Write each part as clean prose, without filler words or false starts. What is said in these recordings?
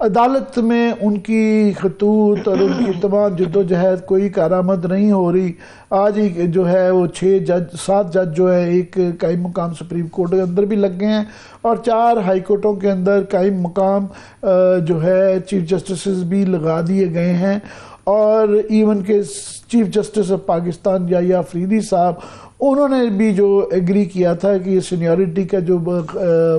عدالت میں ان کی خطوط اور ان کی تمام جدوجہد کوئی کارآمد نہیں ہو رہی. آج ہی جو ہے وہ 7 جج جو ہے ایک قائم مقام سپریم کورٹ کے اندر بھی لگ گئے ہیں اور 4 ہائی کورٹوں کے اندر قائم مقام جو ہے چیف جسٹسز بھی لگا دیے گئے ہیں. اور ایون کہ چیف جسٹس آف پاکستان یحییٰ افریدی صاحب انہوں نے بھی جو ایگری کیا تھا کہ یہ سینیورٹی کا جو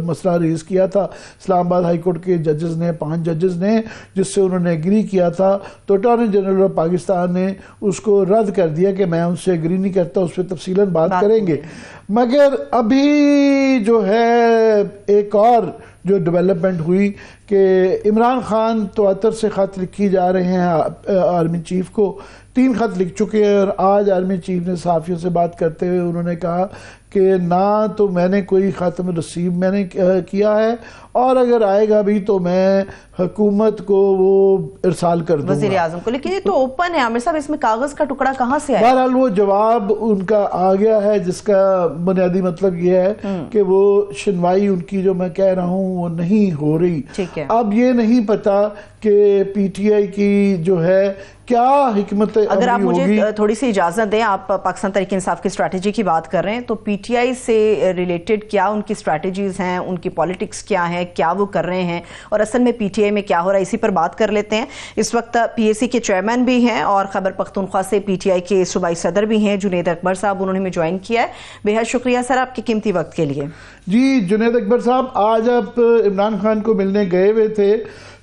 مسئلہ ریز کیا تھا اسلام آباد ہائی کورٹ کے ججز نے 5 ججز نے جس سے انہوں نے ایگری کیا تھا تو اٹارنی جنرل آف پاکستان نے اس کو رد کر دیا کہ میں ان سے ایگری نہیں کرتا, اس پہ تفصیلاً بات کریں گے. مگر ابھی جو ہے ایک اور جو ڈیولپمنٹ ہوئی کہ عمران خان تواتر سے خط لکھی جا رہے ہیں آرمی چیف کو, 3 خط لکھ چکے ہیں اور آج آرمی چیف نے صحافیوں سے بات کرتے ہوئے انہوں نے کہا کہ نہ تو میں نے کوئی خط رسیو میں نے کیا ہے اور اگر آئے گا بھی تو میں حکومت کو وہ ارسال کر دوں گا وزیر اعظم کو. لیکن یہ تو اوپن ہے عامر صاحب, اس میں کاغذ کا ٹکڑا کہاں سے آیا؟ بہرحال وہ جواب ان کا آ گیا ہے جس کا بنیادی مطلب یہ ہے کہ وہ سنوائی ان کی جو میں کہہ رہا ہوں وہ نہیں ہو رہی. اب یہ نہیں پتا کہ پی ٹی آئی کی جو ہے کیا حکمت عملی ہوگی. اگر آپ مجھے تھوڑی سی اجازت دیں, آپ پاکستان تحریک انصاف کی اسٹریٹجی کی بات کر رہے ہیں تو پی ٹی آئی سے ریلیٹڈ کیا ان کی اسٹریٹجیز ہیں, ان کی پالیٹکس کیا ہے, کیا وہ کر رہے ہیں اور اصل میں پی ٹی آئی میں کیا ہو رہا ہے, اسی پر بات کر لیتے ہیں. اس وقت پی اے سی کے چیئرمین بھی ہیں اور خیبر پختونخوا سے پی ٹی آئی کے صوبائی صدر بھی ہیں جنید اکبر صاحب, انہوں نے ہمیں جوائن کیا ہے. بے حد شکریہ سر آپ کے قیمتی وقت کے لیے. جی جنید اکبر صاحب, آج آپ عمران خان کو ملنے گئے ہوئے تھے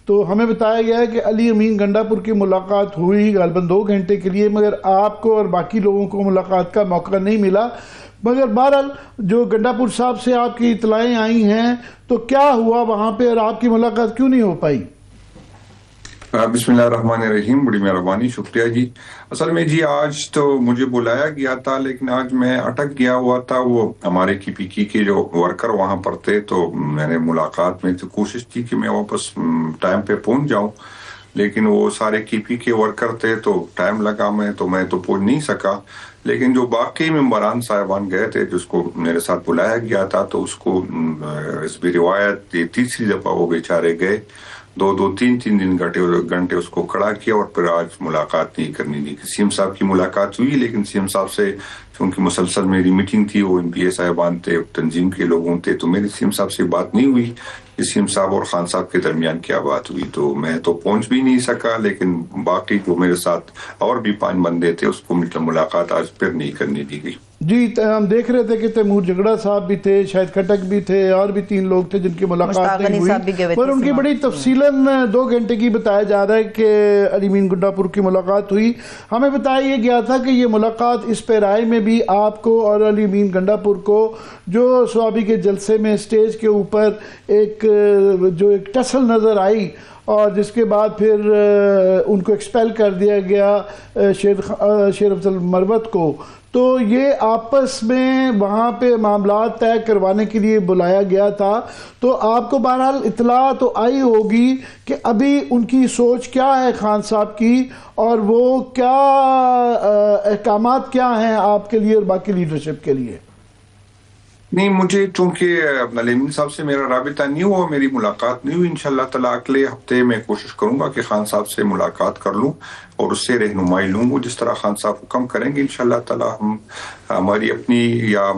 تو ہمیں بتایا گیا ہے کہ علی امین گنڈا پور کی ملاقات ہوئی غالباً 2 گھنٹے کے لیے, مگر آپ کو اور باقی لوگوں کو ملاقات کا موقع نہیں ملا. مگر بہرحال جو گنڈا پور صاحب سے آپ کی اطلاعیں آئی ہیں تو کیا ہوا وہاں پہ اور آپ کی ملاقات کیوں نہیں ہو پائی؟ بسم اللہ الرحمن الرحیم, بڑی مہربانی, شکریہ جی. اصل میں جی آج تو مجھے بلایا گیا تھا لیکن آج میں اٹک گیا ہوا تھا. وہ ہمارے کی پی کی کے جو ورکر وہاں پر تھے تو میں نے ملاقات میں تو کوشش کی کہ میں واپس ٹائم پہ پہنچ جاؤں, لیکن وہ سارے کی پی کے ورکر تھے تو ٹائم لگا, میں تو پہنچ نہیں سکا. لیکن جو باقی ممبران صاحبان گئے تھے جس کو میرے ساتھ بلایا گیا تھا تو اس کو اس بھی روایت 3 دفعہ وہ بیچارے گئے, 2-3 گھنٹے اس کو کھڑا کیا اور پھر آج ملاقات نہیں کرنی تھی. سی ایم صاحب کی ملاقات ہوئی لیکن سی ایم صاحب سے چونکہ مسلسل میری میٹنگ تھی, وہ ایم پی اے صاحبان تھے, تنظیم کے لوگوں تھے, تو میری سی ایم صاحب سے بات نہیں ہوئی. سی ایم صاحب اور خان صاحب کے درمیان کیا بات ہوئی تو میں تو پہنچ بھی نہیں سکا, لیکن باقی جو میرے ساتھ اور بھی 5 بندے تھے اس کو ملاقات آج پھر نہیں کرنے دی گئی. جی ہم دیکھ رہے تھے کہ تیمور جگڑا صاحب بھی تھے, شاہد کھٹک بھی تھے, اور بھی 3 لوگ تھے جن کی ملاقات نہیں ہوئی, پر ان کی بڑی تفصیلاً 2 گھنٹے کی بتایا جا رہا ہے کہ علی امین گنڈا پور کی ملاقات ہوئی. ہمیں بتایا یہ گیا تھا کہ یہ ملاقات اس پہ رائے میں بھی آپ کو اور علی امین گنڈا پور کو جو سوابی کے جلسے میں سٹیج کے اوپر ایک ٹسل نظر آئی اور جس کے بعد پھر ان کو ایکسپیل کر دیا گیا شیر افضل مروت کو, تو یہ آپس میں وہاں پہ معاملات طے کروانے کے لیے بلایا گیا تھا. تو آپ کو بہرحال اطلاع تو آئی ہوگی کہ ابھی ان کی سوچ کیا ہے خان صاحب کی اور وہ کیا احکامات کیا ہیں آپ کے لیے اور باقی لیڈرشپ کے لیے. نہیں, مجھے چونکہ علی امین صاحب سے میرا رابطہ نہیں ہوا, میری ملاقات نہیں ہوئی. انشاءاللہ تعالیٰ اگلے ہفتے میں کوشش کروں گا کہ خان صاحب سے ملاقات کر لوں اور اس سے رہنمائی لوں گا جس طرح خان صاحب حکم کریں گے. انشاءاللہ تعالیٰ ہم ہماری اپنی یا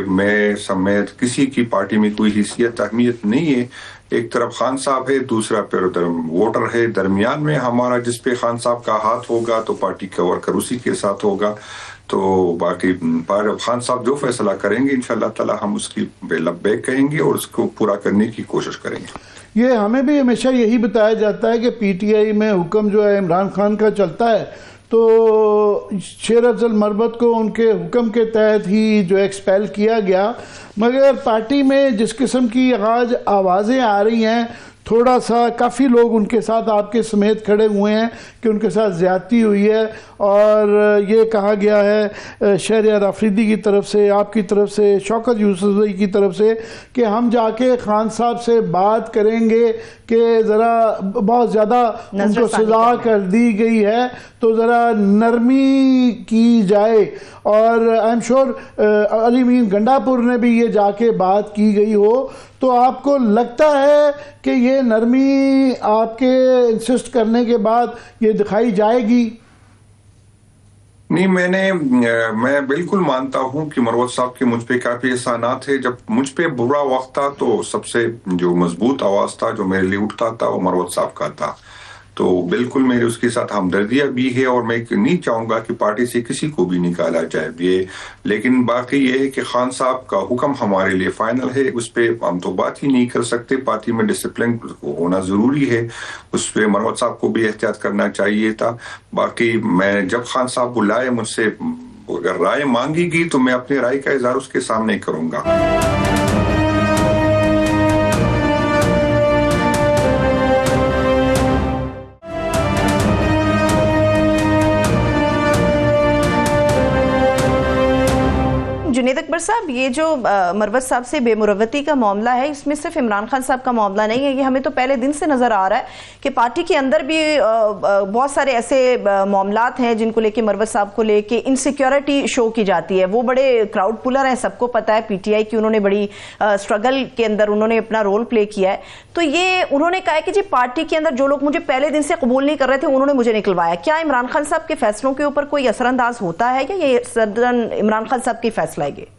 میں سمیت کسی کی پارٹی میں کوئی حیثیت اہمیت نہیں ہے. ایک طرف خان صاحب ہے, دوسرا پھر ووٹر ہے, درمیان میں ہمارا جس پہ خان صاحب کا ہاتھ ہوگا تو پارٹی کا ورکر اسی کے ساتھ ہوگا. تو باقی خان صاحب جو فیصلہ کریں گے انشاءاللہ تعالیٰ ہم اس کی لبیک کہیں گے اور اس کو پورا کرنے کی کوشش کریں گے. یہ ہمیں بھی ہمیشہ یہی بتایا جاتا ہے کہ پی ٹی آئی میں حکم جو ہے عمران خان کا چلتا ہے تو شیر افضل مروت کو ان کے حکم کے تحت ہی جو ایکسپیل کیا گیا. مگر پارٹی میں جس قسم کی آج آوازیں آ رہی ہیں, تھوڑا سا کافی لوگ ان کے ساتھ آپ کے سمیت کھڑے ہوئے ہیں کہ ان کے ساتھ زیادتی ہوئی ہے اور یہ کہا گیا ہے شہریار آفریدی کی طرف سے, آپ کی طرف سے, شوکت یوسفزئی کی طرف سے کہ ہم جا کے خان صاحب سے بات کریں گے کہ ذرا بہت زیادہ ان کو سزا کر دی گئی ہے تو ذرا نرمی کی جائے. اور آئی ایم شور علی امین گنڈا پور نے بھی یہ جا کے بات کی گئی ہو. تو تو آپ کو لگتا ہے کہ یہ نرمی آپ کے انسسٹ کرنے کے بعد یہ دکھائی جائے گی؟ نہیں، میں بالکل مانتا ہوں کہ مروت صاحب کے مجھ پہ کافی احسانات ہیں. جب مجھ پہ برا وقت تھا تو سب سے جو مضبوط آواز تھا جو میرے لیے اٹھتا تھا وہ مروت صاحب کا تھا. تو بالکل میرے اس کے ساتھ ہمدردیاں بھی ہے اور میں نہیں چاہوں گا کہ پارٹی سے کسی کو بھی نکالا جائے. لیکن باقی یہ ہے کہ خان صاحب کا حکم ہمارے لیے فائنل ہے، اس پہ ہم تو بات ہی نہیں کر سکتے. پارٹی میں ڈسپلن ہونا ضروری ہے، اس پہ مروت صاحب کو بھی احتیاط کرنا چاہیے تھا. باقی میں جب خان صاحب بلائے مجھ سے اگر رائے مانگی گئی تو میں اپنی رائے کا اظہار اس کے سامنے کروں گا. جنید اکبر صاحب، یہ جو مروت صاحب سے بے مروتی کا معاملہ ہے، اس میں صرف عمران خان صاحب کا معاملہ نہیں ہے، یہ ہمیں تو پہلے دن سے نظر آ رہا ہے کہ پارٹی کے اندر بھی بہت سارے ایسے معاملات ہیں جن کو لے کے مروت صاحب کو لے کے انسیکیورٹی شو کی جاتی ہے. وہ بڑے کراؤڈ پولر ہیں، سب کو پتہ ہے پی ٹی آئی کی انہوں نے بڑی سٹرگل کے اندر انہوں نے اپنا رول پلے کیا ہے. تو یہ انہوں نے کہا ہے کہ جی پارٹی کے اندر جو لوگ مجھے پہلے دن سے قبول نہیں کر رہے تھے انہوں نے مجھے نکلوایا. کیا عمران خان صاحب کے فیصلوں کے اوپر کوئی اثر انداز ہوتا ہے یا یہ صدرن عمران خان صاحب کی فیصلہ ہے یہ؟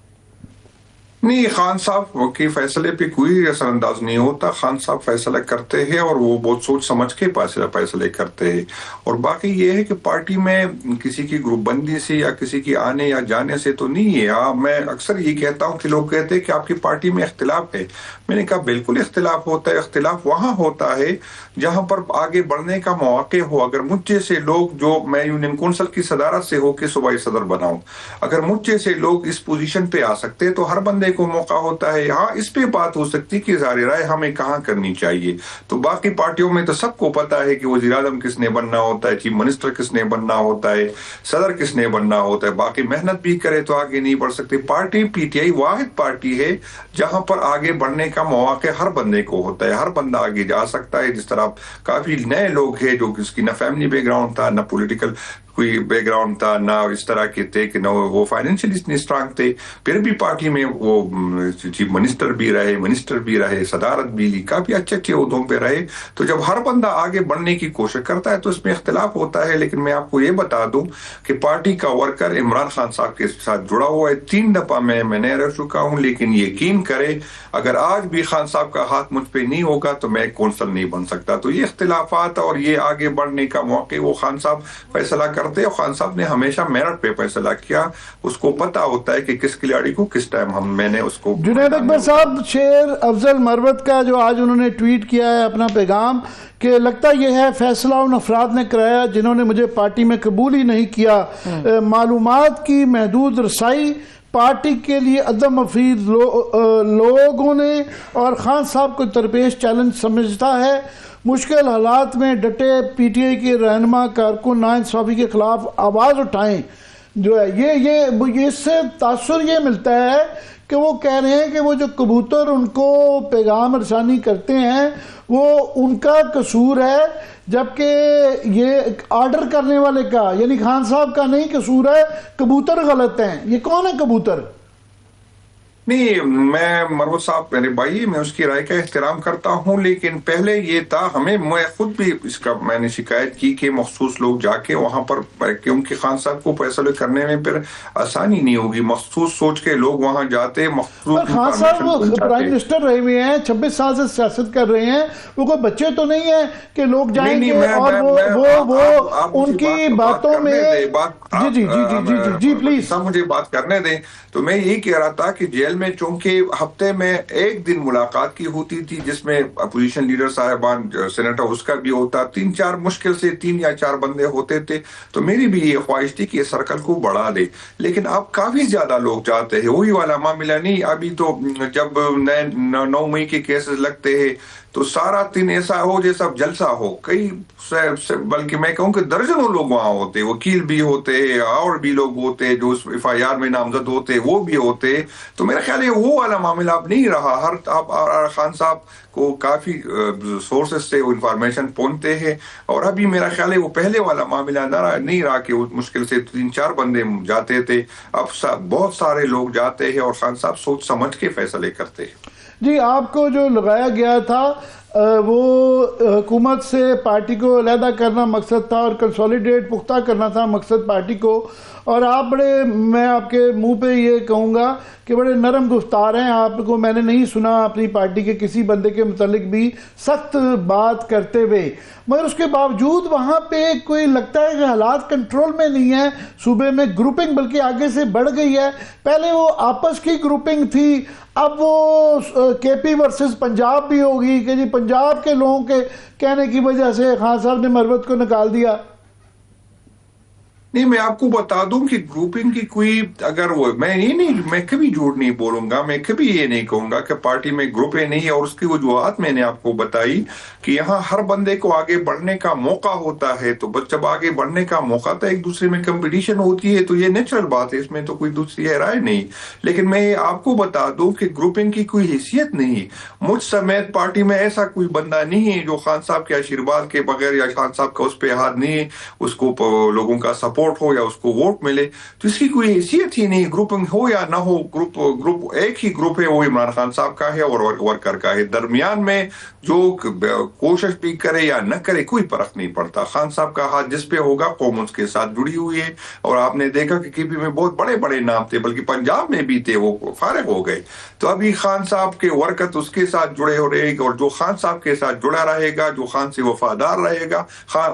نہیں، خان صاحب کے فیصلے پہ کوئی اثر انداز نہیں ہوتا. خان صاحب فیصلہ کرتے ہیں اور وہ بہت سوچ سمجھ کے فیصلے کرتے ہیں. اور باقی یہ ہے کہ پارٹی میں کسی کی گروپ بندی سے یا کسی کی آنے یا جانے سے تو نہیں ہے. میں اکثر یہ کہتا ہوں کہ لوگ کہتے ہیں کہ آپ کی پارٹی میں اختلاف ہے. میں نے کہا بالکل اختلاف ہوتا ہے. اختلاف وہاں ہوتا ہے جہاں پر آگے بڑھنے کا مواقع ہو. اگر مجھ جیسے لوگ، جو میں یونین کونسل کی صدارت سے ہو کے صوبائی صدر بناؤں، اگر مجھ جیسے لوگ اس پوزیشن پہ آ سکتے تو ہر بندے کو موقع ہوتا ہے. ہاں، اس پہ بات ہو سکتی کہ اظہار رائے ہمیں کہاں کرنی چاہیے. تو باقی پارٹیوں میں تو سب کو پتا ہے کہ وزیر اعظم کس نے بننا ہوتا ہے، چیف منسٹر کس نے بننا ہوتا ہے، صدر کس نے بننا ہوتا ہے. باقی محنت بھی کرے تو آگے نہیں بڑھ سکتے. پارٹی پی ٹی آئی واحد پارٹی ہے جہاں پر آگے بڑھنے کا مواقع ہر بندے کو ہوتا ہے. ہر بندہ آگے جا سکتا ہے. جس طرح کافی نئے لوگ ہیں جو کس کی نہ فیملی بیک گراؤنڈ تھا، نہ پولیٹیکل کوئی بیک گراؤنڈ تھا، نہ اس طرح کے تھے کہ نہ وہ فائنینشلی اتنے اسٹرانگ تھے، پھر بھی پارٹی میں وہ چیف منسٹر بھی رہے، منسٹر بھی رہے، صدارت بھی لی، کافی اچھے اچھے عہدوں پہ رہے. تو جب ہر بندہ آگے بڑھنے کی کوشش کرتا ہے تو اس میں اختلاف ہوتا ہے. لیکن میں آپ کو یہ بتا دوں کہ پارٹی کا ورکر عمران خان صاحب کے ساتھ جڑا ہوا ہے. 3 دفعہ میں رہ چکا ہوں. لیکن یقین کرے اگر آج بھی خان صاحب کا ہاتھ مجھ پہ نہیں ہوگا تو میں کونسل نہیں بن سکتا. تو یہ اختلافات اور یہ آگے بڑھنے کا موقع وہ خان صاحب فیصلہ کرتے. خان صاحب نے ہمیشہ میرٹ پہ فیصلہ کیا. اس کو پتا ہوتا ہے کہ کس کھلاڑی کو کس ٹائم میں نے اس کو. جنید اکبر صاحب، شیر افضل مروت کا جو آج انہوں نے ٹویٹ کیا ہے اپنا پیغام کہ لگتا یہ ہے فیصلہ ان افراد نے کرایا جنہوں نے مجھے پارٹی میں قبول ہی نہیں کیا. معلومات کی محدود رسائی پارٹی کے لیے عدم مفید لوگوں نے اور خان صاحب کو درپیش چیلنج سمجھتا ہے. مشکل حالات میں ڈٹے پی ٹی آئی کے رہنما کارکن ناانصافی کے خلاف آواز اٹھائیں. جو ہے یہ اس سے تاثر یہ ملتا ہے کہ وہ کہہ رہے ہیں کہ وہ جو کبوتر ان کو پیغام رسانی کرتے ہیں وہ ان کا قصور ہے، جبکہ یہ آرڈر کرنے والے کا یعنی خان صاحب کا نہیں قصور ہے، کبوتر غلط ہیں. یہ کون ہے کبوتر؟ نہیں، میں مروت صاحب میرے بھائی، میں اس کی رائے کا احترام کرتا ہوں. لیکن پہلے یہ تھا میں خود بھی اس کا میں نے شکایت کی کہ مخصوص لوگ جا کے وہاں پر، کیونکہ خان صاحب کو فیصلے کرنے میں پھر آسانی نہیں ہوگی. مخصوص سوچ کے لوگ وہاں جاتے. خان صاحب پرائم منسٹر رہے ہوئے ہیں، 26 سال سے سیاست کر رہے ہیں. وہ کوئی بچے تو نہیں ہیں کہ لوگ جائیں گے اور وہ ان کی باتوں میں. جی پلیز مجھے بات کرنے دیں. تو میں یہی کہہ رہا تھا کہ جیل میں چونکہ ہفتے میں ایک دن ملاقات کی ہوتی تھی جس میں اپوزیشن لیڈر صاحبان، سینیٹر اس کا بھی ہوتا، 3-4 مشکل سے 3 یا 4 بندے ہوتے تھے. تو میری بھی یہ خواہش تھی کہ یہ سرکل کو بڑھا دے. لیکن اب کافی زیادہ لوگ جاتے ہیں. وہی والا معاملہ نہیں. ابھی تو جب 9 مئی کے کیسز لگتے ہیں تو سارا دن ایسا ہو جیسا جلسہ ہو. کئی بلکہ میں کہوں کہ درجنوں لوگ وہاں ہوتے، وکیل بھی ہوتے اور بھی لوگ ہوتے جو اس FIR میں نامزد ہوتے وہ بھی ہوتے. تو میرا خیال ہے وہ والا معاملہ اب نہیں رہا. ہر خان صاحب کو کافی سورسز سے انفارمیشن پہنچتے ہیں اور ابھی میرا خیال ہے وہ پہلے والا معاملہ نہیں رہا کہ مشکل سے 3-4 بندے جاتے تھے. اب بہت سارے لوگ جاتے ہیں اور خان صاحب سوچ سمجھ کے فیصلے کرتے ہیں. جی آپ کو جو لگایا گیا تھا وہ حکومت سے پارٹی کو علیحدہ کرنا مقصد تھا اور کنسولیڈیٹ پختہ کرنا تھا مقصد پارٹی کو، اور آپ میں آپ کے منہ پہ یہ کہوں گا کہ بڑے نرم گفتار ہیں. آپ کو میں نے نہیں سنا اپنی پارٹی کے کسی بندے کے متعلق بھی سخت بات کرتے ہوئے، مگر اس کے باوجود وہاں پہ کوئی لگتا ہے کہ حالات کنٹرول میں نہیں ہیں صوبے میں. گروپنگ بلکہ آگے سے بڑھ گئی ہے. پہلے وہ آپس کی گروپنگ تھی، اب وہ کے پی ورسز پنجاب بھی ہوگی کہ جی پنجاب کے لوگوں کے کہنے کی وجہ سے خان صاحب نے مروت کو نکال دیا. نہیں، میں آپ کو بتا دوں کہ گروپنگ کی کوئی اگر میں کبھی جھوٹ نہیں بولوں گا، میں کبھی یہ نہیں کہوں گا کہ پارٹی میں گروپیں نہیں ہے. اور اس کی وجوہات میں نے آپ کو بتائی کہ یہاں ہر بندے کو آگے بڑھنے کا موقع ہوتا ہے، تو جب آگے بڑھنے کا موقع تھا ایک دوسرے میں کمپٹیشن ہوتی ہے تو یہ نیچرل بات ہے، اس میں تو کوئی دوسری رائے نہیں. لیکن میں آپ کو بتا دوں کہ گروپنگ کی کوئی حیثیت نہیں. مجھ سمیت پارٹی میں ایسا کوئی بندہ نہیں ہے جو خان صاحب کے آشیرواد کے بغیر یا خان صاحب کا اس پہ ہاتھ نہیں ہے، اس کو لوگوں کا سپورٹ ہو یا اس کو ووٹ ملے، تو اس کی کوئی حیثیت ہی نہیں. گروپنگ ہو یا نہ ہو، گروپ ایک ہی گروپ ہے، وہ عمران خان صاحب کا ہے اور ورکر کا ہے. درمیان میں جو کوشش بھی کرے یا نہ کرے کوئی فرق نہیں پڑتا. خان صاحب کا ہاتھ جس پہ ہوگا قوم اس کے ساتھ جڑی ہوئی ہے. اور آپ نے دیکھا کہ کے پی میں بہت بڑے بڑے نام تھے، بلکہ پنجاب میں بھی تھے، وہ فارغ ہو گئے. تو ابھی خان صاحب کے ورکت اس کے ساتھ جڑے ہو رہے گا، اور جو خان صاحب کے ساتھ جڑا رہے گا، جو خان سے وفادار رہے گا،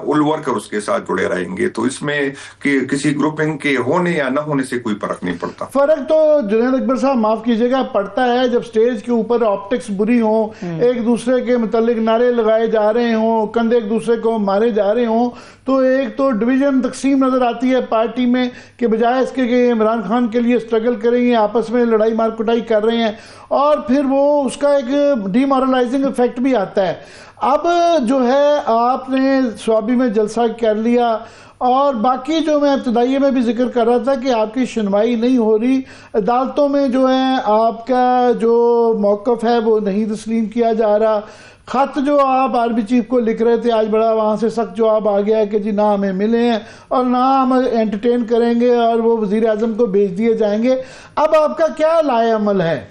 ورکر اس کے ساتھ جڑے رہیں گے. تو اس میں کہ کسی گروپنگ کے ہونے یا نہ ہونے سے کوئی فرق نہیں پڑتا. فرق تو جنید اکبر صاحب معاف کیجئے گا پڑتا ہے جب سٹیج کے اوپر آپٹکس بری ہوں، ایک دوسرے کے متعلق نعرے لگائے جا رہے ہوں، کندھے ایک دوسرے کو مارے جا رہے ہوں، تو ایک تو ڈویژن تقسیم نظر آتی ہے پارٹی میں کہ بجائے اس کے کہ عمران خان کے لیے سٹرگل کریں گے، آپس میں لڑائی مار کٹائی کر رہے ہیں، اور پھر وہ اس کا ایک ڈی مورلائزنگ ایفیکٹ بھی آتا ہے. اب جو ہے آپ نے سوابی میں جلسہ کر لیا، اور باقی جو میں ابتدائیے میں بھی ذکر کر رہا تھا کہ آپ کی سنوائی نہیں ہو رہی، عدالتوں میں جو ہے آپ کا جو موقف ہے وہ نہیں تسلیم کیا جا رہا. خط جو آپ آرمی چیف کو لکھ رہے تھے آج بڑا وہاں سے سخت جواب آ گیا کہ جی نہ ہمیں ملے ہیں اور نہ ہم انٹرٹین کریں گے، اور وہ وزیر اعظم کو بھیج دیے جائیں گے. اب آپ کا کیا لائے عمل ہے؟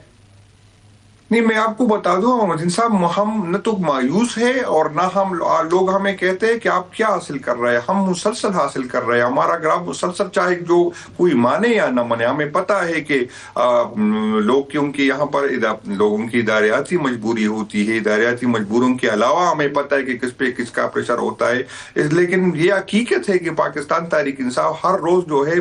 نہیں، میں آپ کو بتا دوں متین صاحب، ہم نہ تو مایوس ہے اور نہ ہم لوگ ہمیں کہتے ہیں کہ آپ کیا حاصل کر رہے ہیں. ہم مسلسل حاصل کر رہے ہیں. ہمارا گراف مسلسل، چاہے جو کوئی مانے یا نہ مانے، ہمیں پتا ہے کہ لوگ کیونکہ یہاں پر لوگوں کی اداریاتی مجبوری ہوتی ہے. اداریاتی مجبوروں کے علاوہ ہمیں پتا ہے کہ کس پہ کس کا پریشر ہوتا ہے. لیکن یہ حقیقت ہے کہ پاکستان تحریک انصاف ہر روز جو ہے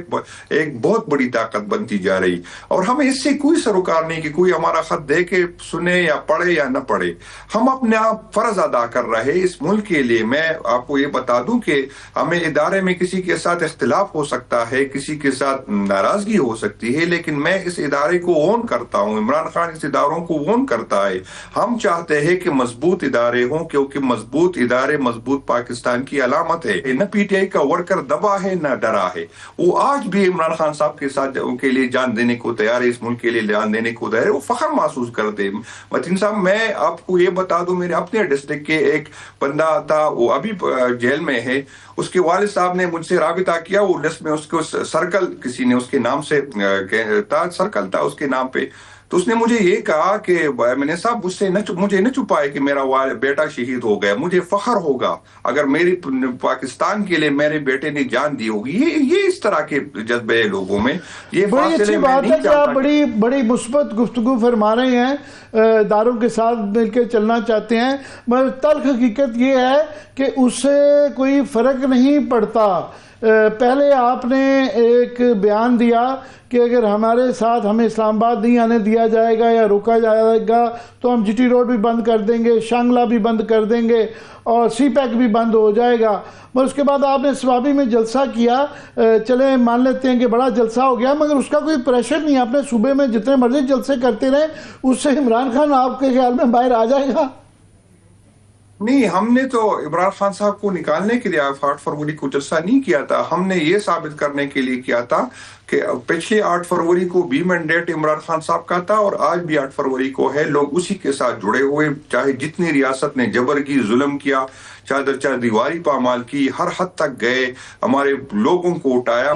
ایک بہت بڑی طاقت بنتی جا رہی، اور ہمیں اس سے کوئی سروکار نہیں کہ کوئی ہمارا خط دے کے سنے یا پڑھے یا نہ پڑھے. ہم اپنے آپ فرض ادا کر رہے اس ملک کے لیے. میں آپ کو یہ بتا دوں کہ ہمیں ادارے میں کسی کے ساتھ اختلاف ہو سکتا ہے، کسی کے ساتھ ناراضگی ہو سکتی ہے، لیکن میں اس ادارے کو اون کرتا ہوں. عمران خان اس اداروں کو اون کرتا ہے. ہم چاہتے ہیں کہ مضبوط ادارے ہوں، کیونکہ مضبوط ادارے مضبوط پاکستان کی علامت ہے. نہ پی ٹی آئی کا ورکر دبا ہے نہ ڈرا ہے. وہ آج بھی عمران خان صاحب کے ساتھ ان کے لیے جان دینے کو تیار ہے، اس ملک کے لیے جان دینے کو تیار ہے. وہ فخر محسوس کرتے. متین صاحب، میں آپ کو یہ بتا دوں، میرے اپنے ڈسٹرکٹ کے ایک بندہ تھا، وہ ابھی جیل میں ہے. اس کے والد صاحب نے مجھ سے رابطہ کیا. وہ لسٹ میں اس کو سرکل کسی نے اس کے نام سے سرکل تھا اس کے نام پہ. تو اس نے مجھے یہ کہا کہ میں نے صاحب مجھے نہ چھپائے کہ میرا بیٹا شہید ہو گیا. مجھے فخر ہوگا اگر میری پاکستان کے لیے میرے بیٹے نے جان دی ہوگی. یہ اس طرح کے جذبے لوگوں میں. یہ بڑی اچھی بات ہے کہ آپ بڑی مثبت گفتگو فرما رہے ہیں، اداروں کے ساتھ مل کے چلنا چاہتے ہیں، مگر تلخ حقیقت یہ ہے کہ اس سے کوئی فرق نہیں پڑتا. پہلے آپ نے ایک بیان دیا کہ اگر ہمارے ساتھ ہمیں اسلام آباد نہیں آنے دیا جائے گا یا روکا جائے گا تو ہم جی ٹی روڈ بھی بند کر دیں گے، شانگلہ بھی بند کر دیں گے، اور سی پیک بھی بند ہو جائے گا. مگر اس کے بعد آپ نے سوابی میں جلسہ کیا. چلیں مان لیتے ہیں کہ بڑا جلسہ ہو گیا، مگر اس کا کوئی پریشر نہیں. آپ نے صوبے میں جتنے مرضی جلسے کرتے رہے، اس سے عمران خان آپ کے خیال میں باہر آ جائے گا؟ نہیں، ہم نے تو عمران خان صاحب کو نکالنے کے لیے 8 فروری کو جلسہ نہیں کیا تھا. ہم نے یہ ثابت کرنے کے لیے کیا تھا کہ پچھلے 8 فروری کو بھی مینڈیٹ عمران خان صاحب کا تھا اور آج بھی 8 فروری کو ہے. لوگ اسی کے ساتھ جڑے ہوئے، چاہے جتنی ریاست نے جبر کی، ظلم کیا، چادر دیواری پامال کی، ہر حد تک گئے، ہمارے لوگوں کو اٹھایا.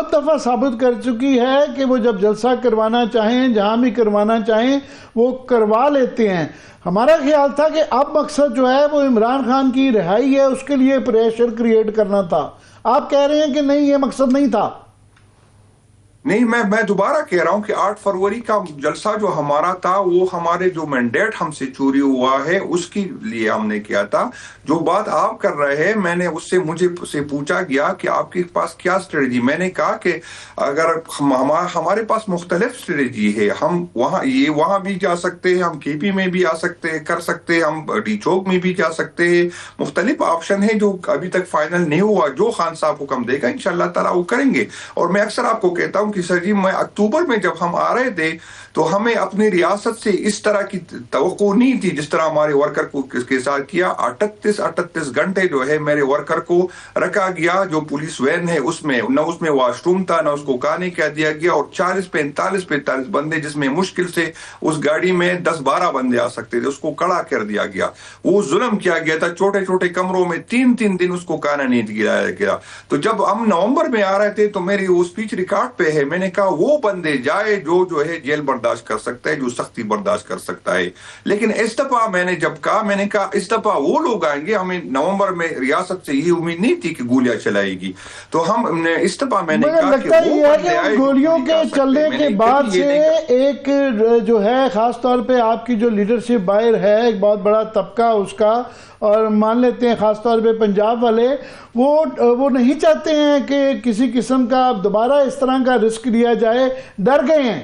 بہت دفعہ ثابت کر چکی ہے کہ وہ جب جلسہ کروانا چاہیں، جہاں بھی کروانا چاہیں وہ کروا لیتے ہیں. ہمارا خیال تھا کہ اب مقصد جو ہے وہ عمران خان کی رہائی ہے، اس کے لیے پریشر کریٹ کرنا تھا. آپ کہہ رہے ہیں کہ نہیں، یہ مقصد نہیں تھا. نہیں، میں دوبارہ کہہ رہا ہوں کہ 8 فروری کا جلسہ جو ہمارا تھا وہ ہمارے جو مینڈیٹ ہم سے چوری ہوا ہے اس کے لیے ہم نے کیا تھا. جو بات آپ کر رہے ہیں، میں نے مجھے پوچھا گیا کہ آپ کے پاس کیا اسٹریٹجی. میں نے کہا کہ اگر ہمارے پاس مختلف اسٹریٹجی ہے، ہم وہاں بھی جا سکتے ہیں، ہم کے پی میں بھی آ سکتے ہیں، کر سکتے ہیں، ہم ڈی چوک میں بھی جا سکتے ہیں. مختلف آپشن ہے جو ابھی تک فائنل نہیں ہوا. جو خان صاحب حکم دے گا انشاءاللہ تعالیٰ وہ کریں گے. اور میں اکثر آپ کو کہتا ہوں کہ سر جی، میں اکتوبر میں جب ہم آ رہے تھے تو ہمیں اپنی ریاست سے اس طرح کی توقع نہیں تھی جس طرح ہمارے ورکر کو کے ساتھ کیا. 38 گھنٹے جو ہے میرے ورکر کو رکھا گیا. جو پولیس وین ہے اس میں نہ اس میں واش روم تھا، نہ اس کو کھانے کیا دیا گیا. اور 45 بندے جس میں مشکل سے اس گاڑی میں 10-12 بندے آ سکتے تھے، اس کو کڑا کر دیا گیا. وہ ظلم کیا گیا تھا. چھوٹے کمروں میں 3 دن اس کو کھانا نہیں دلایا گیا. تو جب ہم نومبر میں آ رہے تھے تو میری وہ اسپیچ ریکارڈ پہ ہے، میں نے کہا وہ بندے جائے جو ہے جیل برداشت کر سکتا ہے، جو سختی برداشت کر سکتا ہے. لیکن اس دفعہ میں نے کہا اس دفعہ وہ لوگ آئیں گے. ہمیں نومبر میں ریاست سے یہ امید نہیں تھی کہ گولیاں چلائے گی. تو ہم نے اس دفعہ میں نے کہا کہ گولیوں کے چلنے کے بعد سے ایک جو ہے خاص طور پہ آپ کی جو لیڈرشپ باہر ہے، ایک بہت بڑا طبقہ اس کا، اور مان لیتے ہیں خاص طور پہ پنجاب والے، وہ نہیں چاہتے ہیں کہ کسی قسم کا دوبارہ اس طرح کا رسک لیا جائے. ڈر گئے ہیں.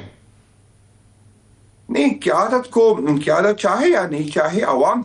نہیں، قیادت چاہے یا نہیں چاہے، عوام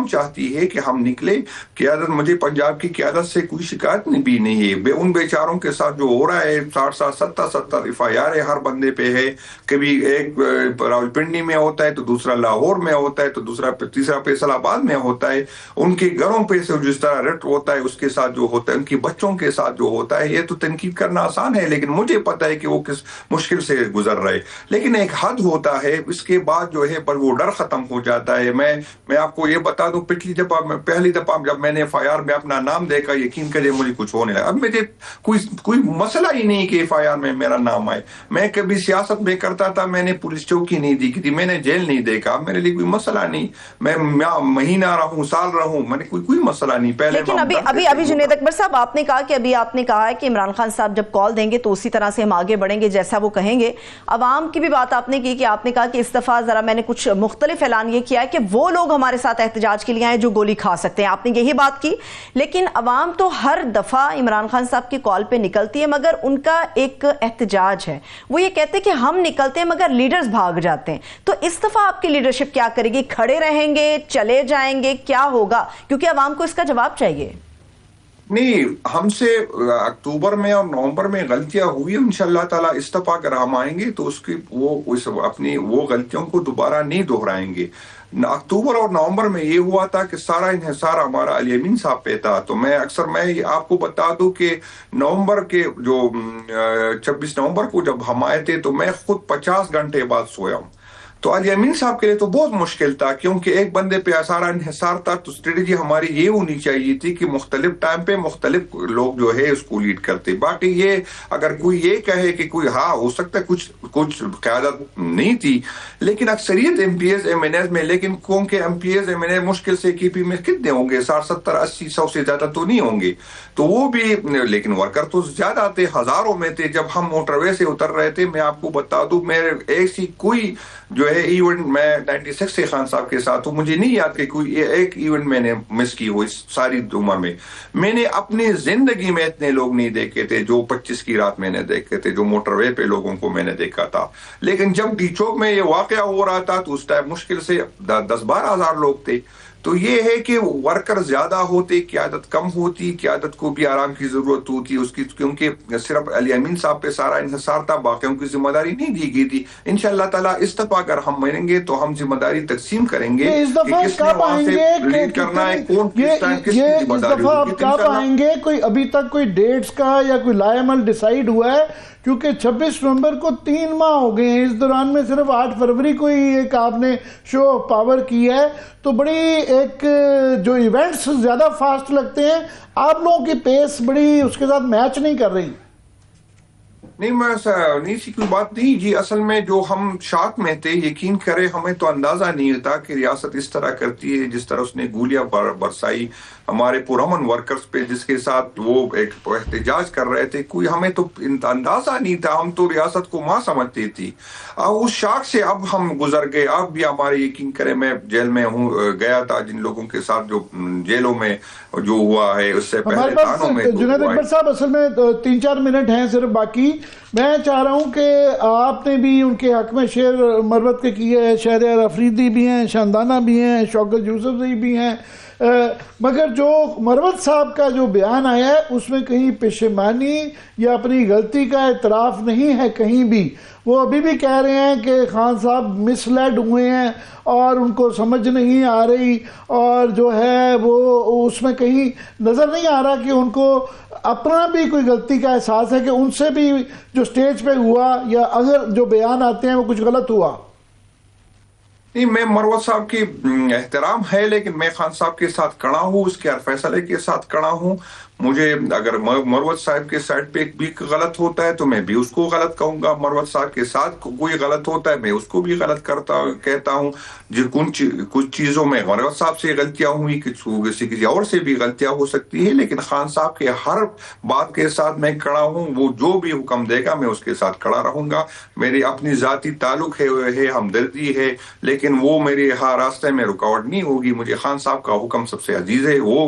چاہتی ہے کہ ہم نکلے. قیادت، مجھے پنجاب کی قیادت سے کوئی شکایت بھی نہیں ہے. ان بیچاروں کے ساتھ جو ہو رہا ہے 60-70 FIR ہر بندے پہ ہے. کبھی ایک راولپنڈی میں ہوتا ہے تو دوسرا لاہور میں ہوتا ہے تو تیسرا فیصل آباد میں ہوتا ہے. ان کے گھروں پہ سے جس طرح رٹ ہوتا ہے اس کے ساتھ جو ہوتا ہے، ان کے بچوں کے ساتھ جو ہوتا ہے، یہ تو تنقید کرنا آسان ہے، لیکن مجھے پتا ہے کہ وہ کس مشکل سے گزر رہے. لیکن ایک حد ہوتا ہے، اس کے بعد جو ہے پر وہ ڈر ختم ہو جاتا ہے. میں آپ کو یہ بتا دوں، پہلی دفعہ جب میں نے FIR میں اپنا نام دیکھا، یقین کرے مجھے کچھ ہونے لگا. اب مجھے کوئی مسئلہ ہی نہیں کہ FIR میں میرا نام آئے. میں کبھی سیاست میں کرتا تھا، میں نے پولیس چوکی نہیں دیکھی تھی، میں نے جیل نہیں دیکھا. میرے لیے کوئی مسئلہ نہیں. میں مہینہ رہوں، سال رہوں، میں نے کوئی مسئلہ نہیں. پہلے لیکن ابھی جنید اکبر صاحب، آپ نے کہا ہے کہ عمران خان صاحب جب کال دیں گے تو اسی طرح سے ہم آگے بڑھیں گے جیسا وہ کہیں گے. عوام کی بھی بات آپ نے کی کہ آپ نے کہا کہ اس دفعہ ذرا میں نے کچھ مختلف اعلان یہ کیا ہے کہ وہ لوگ ہمارے ساتھ احتجاج کے لیے آئے جو گولی کھا سکتے ہیں. آپ نے یہی بات کی. لیکن عوام تو ہر دفعہ عمران خان صاحب کی کال پہ نکلتی ہے، مگر ان کا ایک احتجاج ہے. وہ یہ کہتے ہیں کہ ہم نکلتے ہیں مگر لیڈرز بھاگ جاتے ہیں. تو اس دفعہ آپ کی لیڈرشپ کیا کرے گی؟ کھڑے رہیں گے، چلے جائیں گے، کیا ہوگا؟ کیونکہ عوام کو اس کا جواب چاہیے. نہیں، ہم سے اکتوبر میں اور نومبر میں غلطیاں ہوئی. انشاءاللہ تعالیٰ اس دفعہ اگر ہم آئیں گے تو اپنی وہ غلطیوں کو دوبارہ نہیں دہرائیں گے. اکتوبر اور نومبر میں یہ ہوا تھا کہ سارا انحصار ہمارا علی امین صاحب پہ تھا. تو میں آپ کو بتا دوں کہ نومبر کے جو 26 نومبر کو جب ہم آئے تھے تو میں خود 50 گھنٹے بعد سویا ہوں. تو علی امین صاحب کے لیے تو بہت مشکل تھا، کیونکہ ایک بندے پہ سارا انحصار تھا. تو اسٹریٹجی ہماری یہ ہونی چاہیے تھی کہ مختلف ٹائم پہ مختلف لوگ جو ہے اس کو لیڈ کرتے. باقی یہ اگر کوئی یہ کہے کہ کوئی ہو سکتا ہے کچھ قیادت نہیں تھی، لیکن اکثریت MPs MNAs میں، لیکن کیونکہ MPs MNA مشکل سے KP میں کتنے ہوں گے؟ 60 70 80 100 سے زیادہ تو نہیں ہوں گے. تو وہ بھی، لیکن ورکر تو زیادہ تھے، ہزاروں میں تھے. جب ہم موٹر وے سے اتر رہے تھے، میں آپ کو بتا دوں، میرے ایسی کوئی جو ہے ایونٹ، میں 96 سے خان صاحب کے ساتھ ہوں، مجھے نہیں یاد کہ کوئی ایک ایونٹ میں نے مس کی ہو اس ساری عمر میں. میں نے اپنی زندگی میں اتنے لوگ نہیں دیکھے تھے جو 25 کی رات میں نے دیکھے تھے، جو موٹر وے پہ لوگوں کو میں نے دیکھا تھا. لیکن جب ڈی چوک میں یہ واقعہ ہو رہا تھا تو اس ٹائم مشکل سے 10-12 ہزار لوگ تھے. تو یہ ہے کہ ورکر زیادہ ہوتے، قیادت کم ہوتی. قیادت کو بھی آرام کی ضرورت ہوتی اس کی، کیونکہ صرف علی امین صاحب پہ سارا انحصار تھا، باقیوں کی ذمہ داری نہیں دی گئی تھی. انشاءاللہ تعالیٰ اس دفعہ اگر ہم ملیں گے تو ہم ذمہ داری تقسیم کریں گے کہ کس نے وہاں سے لیڈ کرنا ہے، کون کس ٹائم کس کی ذمہ داری ہوگی. کب آئیں گے؟ کوئی ابھی تک کوئی ڈیٹس کا یا کوئی لائے عمل ڈیسائیڈ ہوا ہے؟ کیونکہ 26 نومبر کو 3 ماہ ہو گئے ہیں، اس دوران میں صرف 8 فروری کو ہی ایک آپ نے شو آف پاور کی ہے. تو بڑی ایک جو ایونٹس زیادہ فاسٹ لگتے ہیں، آپ لوگوں کی پیس بڑی اس کے ساتھ میچ نہیں کر رہی. نہیں سی کوئی بات نہیں جی. اصل میں جو ہم شاک میں تھے, یقین کرے ہمیں تو اندازہ نہیں ہوتا کہ ریاست اس طرح کرتی ہے جس طرح اس نے گولیاں برسائی ہمارے پرامن ورکرز پہ, جس کے ساتھ وہ ایک احتجاج کر رہے تھے. کوئی ہمیں تو اندازہ نہیں تھا, ہم تو ریاست کو ماں سمجھتی تھی. اس شاک سے اب ہم گزر گئے. اب بھی ہمارے یقین کرے میں جیل میں گیا تھا جن لوگوں کے ساتھ جو جیلوں میں جو ہوا ہے, اس سے پہلے تھانوں میں جنید اکبر صاحب اصل میں 3-4 منٹ ہیں صرف باقی. میں چاہ رہا ہوں کہ آپ نے بھی ان کے حق میں شعر مروت کے کیے ہیں, شہریار افریدی بھی ہیں, شاندانہ بھی ہیں, شوکت یوسف بھی ہیں, مگر جو مروت صاحب کا جو بیان آیا ہے اس میں کہیں پشیمانی یا اپنی غلطی کا اعتراف نہیں ہے کہیں بھی. وہ ابھی بھی کہہ رہے ہیں کہ خان صاحب مس لیڈ ہوئے ہیں اور ان کو سمجھ نہیں آ رہی, اور جو ہے وہ اس میں کہیں نظر نہیں آ رہا کہ ان کو اپنا بھی کوئی غلطی کا احساس ہے کہ ان سے بھی جو سٹیج پہ ہوا یا اگر جو بیان آتے ہیں وہ کچھ غلط ہوا. نہیں, میں مروت صاحب کی احترام ہے, لیکن میں خان صاحب کے ساتھ کھڑا ہوں, اس کے ہر فیصلے کے ساتھ کھڑا ہوں. مجھے اگر مروت صاحب کے سائڈ پہ بھی غلط ہوتا ہے تو میں بھی اس کو غلط کہوں گا. مروت صاحب کے ساتھ کوئی غلط ہوتا ہے میں اس کو بھی غلط کہتا ہوں. کچھ چیزوں میں مروت صاحب سے غلطیاں ہوئی, کسی اور سے بھی غلطیاں ہو سکتی ہے, لیکن خان صاحب کے ہر بات کے ساتھ میں کھڑا ہوں. وہ جو بھی حکم دے گا میں اس کے ساتھ کھڑا رہوں گا. میری اپنی ذاتی تعلق ہے, ہمدردی ہے, لیکن وہ میرے ہر راستے میں رکاوٹ نہیں ہوگی. مجھے خان صاحب کا حکم سب سے عزیز ہے. وہ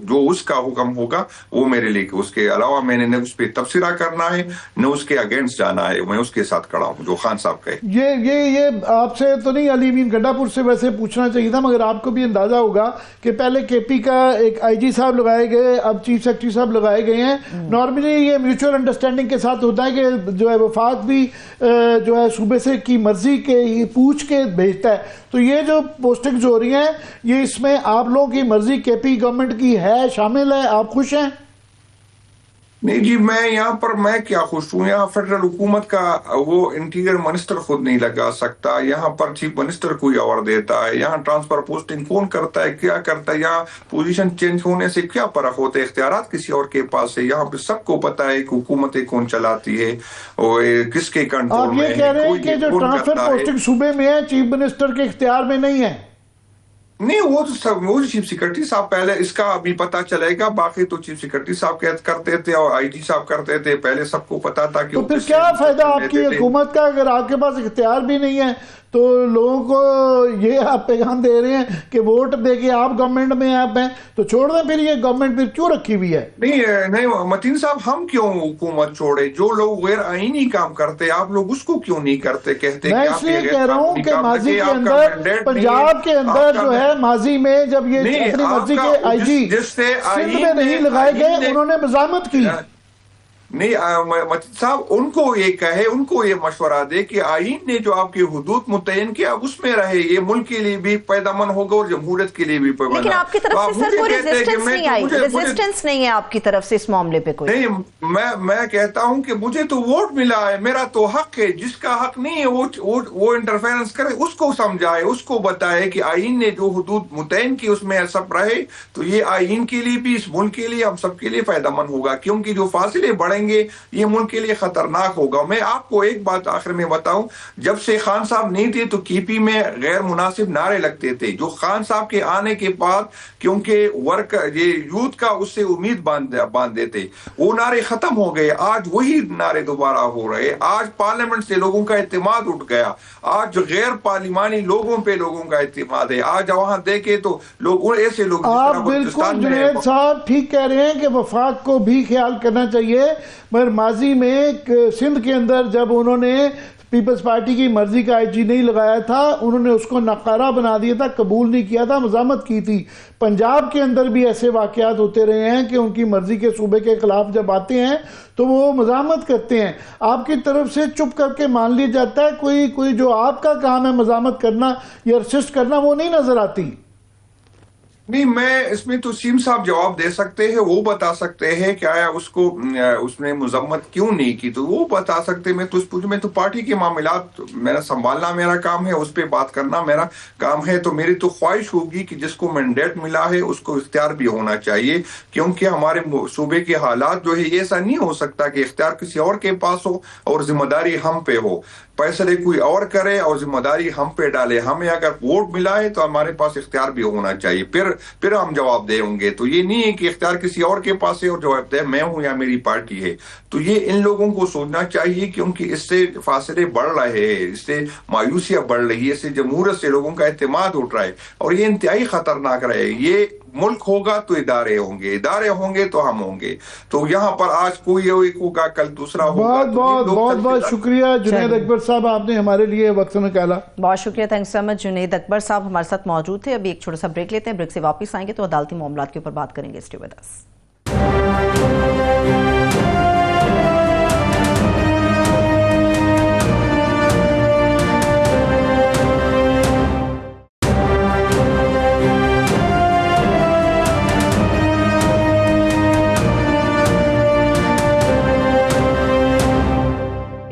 جو اس کا حکم ہوگا وہ میرے لیے, اس کے علاوہ میں نے نہ اس پہ تبصرہ کرنا ہے نہ اس کے اگینسٹ جانا ہے. میں اس کے ساتھ کھڑا ہوں جو خان صاحب کہے. یہ آپ سے تو نہیں, علی امین گڈھا پور سے ویسے پوچھنا چاہیے تھا, مگر آپ کو بھی اندازہ ہوگا کہ پہلے کے پی کا ایک آئی جی صاحب لگائے گئے, اب چیف سیکرٹری صاحب لگائے گئے ہیں. نارملی یہ میوچل انڈرسٹینڈنگ کے ساتھ ہوتا ہے کہ جو ہے وفاق بھی جو ہے صوبے سے کی مرضی کے پوچھ کے بھیجتا ہے. تو یہ جو پوسٹنگز ہو رہی ہیں یہ اس میں آپ لوگوں کی مرضی کے پی گورنمنٹ کی ہے, شامل ہے, آپ خوش ہیں؟ نہیں جی, میں یہاں پر میں کیا خوش ہوں. یہاں فیڈرل حکومت کا وہ انٹیریئر منسٹر خود نہیں لگا سکتا, یہاں پر چیف منسٹر کوئی اور دیتا ہے. یہاں ٹرانسفر پوسٹنگ کون کرتا ہے, کیا کرتا ہے, یہاں پوزیشن چینج ہونے سے کیا فرق ہوتا ہے, اختیارات کسی اور کے پاس ہے. یہاں پہ سب کو پتا ہے کہ حکومتیں کون چلاتی ہے, اور کس کے کنٹرول میں ہے. آپ یہ کہہ رہے ہیں کہ جو ٹرانسفر پوسٹنگ صوبے میں ہے چیف منسٹر کے اختیار میں نہیں ہے؟ نہیں, وہ چیف سیکرٹری صاحب پہلے اس کا ابھی پتا چلے گا. باقی تو چیف سیکرٹری صاحب کرتے تھے اور آئی جی صاحب کرتے تھے, پہلے سب کو پتا تھا کہ. تو پھر کیا فائدہ آپ کی حکومت کا اگر آپ کے پاس اختیار بھی نہیں ہے؟ تو لوگوں کو یہ آپ پیغام دے رہے ہیں کہ ووٹ دے کے آپ گورنمنٹ میں آپ ہیں تو چھوڑ دیں, پھر یہ گورنمنٹ پھر کیوں رکھی ہوئی ہے؟ نہیں متین صاحب, ہم کیوں حکومت چھوڑے؟ جو لوگ غیر آئینی کام کرتے آپ لوگ اس کو کیوں نہیں کرتے, کہتے؟ میں اس لیے کہہ رہا ہوں کہ ماضی کے اندر پنجاب کے اندر جو ہے ماضی میں جب یہ اپنی مرضی کے آئی جی سندھ میں نہیں لگائے گئے انہوں نے مزاحمت کی. نہیں متین صاحب, ان کو یہ کہے, ان کو یہ مشورہ دے کہ آئین نے جو آپ کی حدود متعین کیا اب اس میں رہے. یہ ملک کے لیے بھی پیدامن ہوگا اور جمہوریت کے لیے بھی پیدامن. لیکن آپ کی طرف سے سر کوئی ریزسٹنس نہیں آئی, ریزسٹنس نہیں ہے آپ کی طرف سے اس معاملے پہ کوئی؟ نہیں, میں کہتا ہوں کہ مجھے تو ووٹ ملا ہے, میرا تو حق ہے. جس کا حق نہیں ہے وہ انٹرفیرنس کرے, اس کو سمجھائے, اس کو بتائے کہ آئین نے جو حدود متعین کی اس میں سب رہے تو یہ آئین کے لیے بھی, اس ملک کے لیے, ہم سب کے لیے پیدامن ہوگا. کیونکہ جو فاصلے بڑھیں گے یہ ملک کے لیے خطرناک ہوگا. میں آپ کو ایک بات آخر میں بتاؤں, جب سے خان صاحب نہیں تھے تو کی پی میں غیر مناسب نعرے لگتے تھے. جو خان صاحب کے آنے کے بعد کیونکہ یوتھ کا اس سے امید باندھتے تھے, وہ نعرے ختم ہو گئے. آج وہی نعرے دوبارہ ہو رہے. آج پارلیمنٹ سے لوگوں کا اعتماد اٹھ گیا. آج غیر پارلیمانی لوگوں پہ لوگوں کا اعتماد ہے. آج وہاں دیکھے تو لوگ ایسے لوگ. آپ بالکل جنید صاحب ٹھیک کہہ رہے ہیں کہ وفاق کو بھی خیال کرنا چاہیے, مگر ماضی میں سندھ کے اندر جب انہوں نے پیپلز پارٹی کی مرضی کا آئی جی نہیں لگایا تھا, انہوں نے اس کو ناکارہ بنا دیا تھا, قبول نہیں کیا تھا, مزاحمت کی تھی. پنجاب کے اندر بھی ایسے واقعات ہوتے رہے ہیں کہ ان کی مرضی کے صوبے کے خلاف جب آتے ہیں تو وہ مزاحمت کرتے ہیں. آپ کی طرف سے چپ کر کے مان لیا جاتا ہے, کوئی جو آپ کا کام ہے مزاحمت کرنا یا ریسسٹ کرنا وہ نہیں نظر آتی. نہیں، میں اس میں تو سیم صاحب جواب دے سکتے ہیں، وہ بتا سکتے ہیں کہ آیا اس نے مذمت کیوں نہیں کی، تو وہ بتا سکتے. میں تو پارٹی کے معاملات میرا سنبھالنا میرا کام ہے، اس پہ بات کرنا میرا کام ہے. تو میری تو خواہش ہوگی کہ جس کو مینڈیٹ ملا ہے اس کو اختیار بھی ہونا چاہیے، کیونکہ ہمارے صوبے کے حالات جو ہے ایسا نہیں ہو سکتا کہ اختیار کسی اور کے پاس ہو اور ذمہ داری ہم پہ ہو. فیصلے کوئی اور کرے اور ذمہ داری ہم پہ ڈالے. ہمیں اگر ووٹ ملا ہے تو ہمارے پاس اختیار بھی ہونا چاہیے، پھر ہم جواب دیں گے. تو یہ نہیں ہے کہ اختیار کسی اور کے پاس ہے اور جواب دہ میں ہوں یا میری پارٹی ہے. تو یہ ان لوگوں کو سوچنا چاہیے، کیونکہ اس سے فاصلے بڑھ رہے ہیں، اس سے مایوسیاں بڑھ رہی ہے، اس سے جمہوریت سے لوگوں کا اعتماد اٹھ رہا ہے، اور یہ انتہائی خطرناک رہے. یہ ملک ہوگا تو ادارے ہوں گے تو ہم ہوں گے. تو یہاں پر آج کوئی ایک ہوگا، کل دوسرا ہوگا. بہت شکریہ جنید اکبر صاحب، آپ نے ہمارے لیے وقت نکالا. بہت شکریہ، تھینکس سو مچ. جنید اکبر صاحب ہمارے ساتھ موجود تھے. ابھی ایک چھوٹا سا بریک لیتے ہیں، بریک سے واپس آئیں گے تو عدالتی معاملات کے اوپر بات کریں گے. Stay with us.